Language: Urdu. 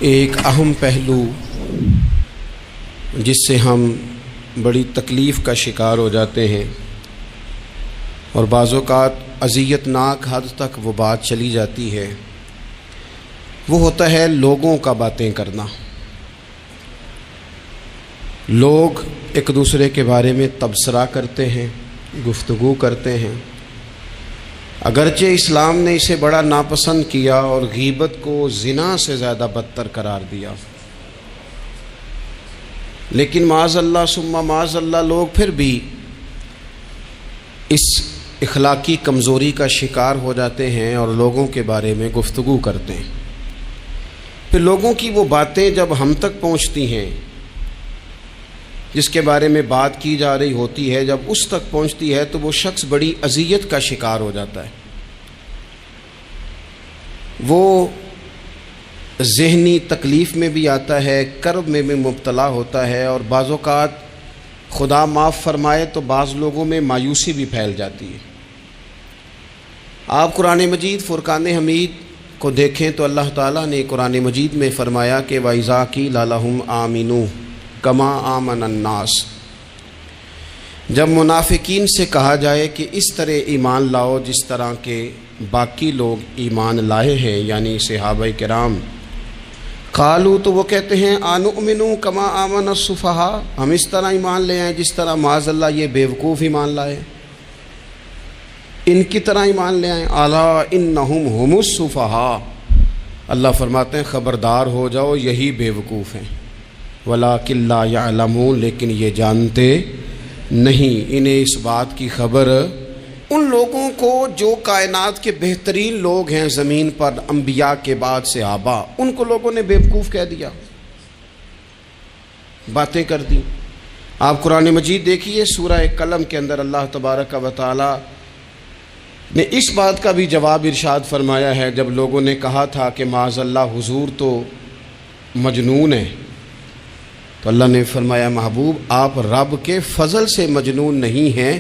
ایک اہم پہلو جس سے ہم بڑی تکلیف کا شکار ہو جاتے ہیں اور بعض اوقات اذیت ناک حد تک وہ بات چلی جاتی ہے، وہ ہوتا ہے لوگوں کا باتیں کرنا۔ لوگ ایک دوسرے کے بارے میں تبصرہ کرتے ہیں، گفتگو کرتے ہیں، اگرچہ اسلام نے اسے بڑا ناپسند کیا اور غیبت کو زنا سے زیادہ بدتر قرار دیا، لیکن معاذ اللہ ثم معاذ اللہ لوگ پھر بھی اس اخلاقی کمزوری کا شکار ہو جاتے ہیں اور لوگوں کے بارے میں گفتگو کرتے ہیں۔ پھر لوگوں کی وہ باتیں جب ہم تک پہنچتی ہیں، جس کے بارے میں بات کی جا رہی ہوتی ہے، جب اس تک پہنچتی ہے تو وہ شخص بڑی اذیت کا شکار ہو جاتا ہے، وہ ذہنی تکلیف میں بھی آتا ہے، کرب میں بھی مبتلا ہوتا ہے، اور بعض اوقات خدا معاف فرمائے تو بعض لوگوں میں مایوسی بھی پھیل جاتی ہے۔ آپ قرآن مجید فرقان حمید کو دیکھیں تو اللہ تعالیٰ نے قرآن مجید میں فرمایا کہ وَإِذَا قِيلَ لَهُمْ آمِنُوا كَمَا آمَنَ النَّاسُ، جب منافقین سے کہا جائے کہ اس طرح ایمان لاؤ جس طرح کے باقی لوگ ایمان لائے ہیں، یعنی صحابہ کرام، قالوا تو وہ کہتے ہیں انؤمن کما آمن السفہاء، ہم اس طرح ایمان لے آئیں جس طرح معاذ اللہ یہ بیوقوف ایمان لائے، ان کی طرح ایمان لے آئیں۔ الا انہم هم السفہاء، اللہ فرماتے ہیں خبردار ہو جاؤ یہی بیوقوف ہیں، ولکن لا یعلمون، لیکن یہ جانتے نہیں، انہیں اس بات کی خبر ان لوگوں کو جو کائنات کے بہترین لوگ ہیں زمین پر، انبیاء کے بعد صحابہ، ان کو لوگوں نے بیوقوف کہہ دیا، باتیں کر دی۔ آپ قرآن مجید دیکھیے سورہ قلم کے اندر اللہ تبارک و تعالی نے اس بات کا بھی جواب ارشاد فرمایا ہے، جب لوگوں نے کہا تھا کہ معاذ اللہ حضور تو مجنون ہے، تو اللہ نے فرمایا محبوب آپ رب کے فضل سے مجنون نہیں ہیں،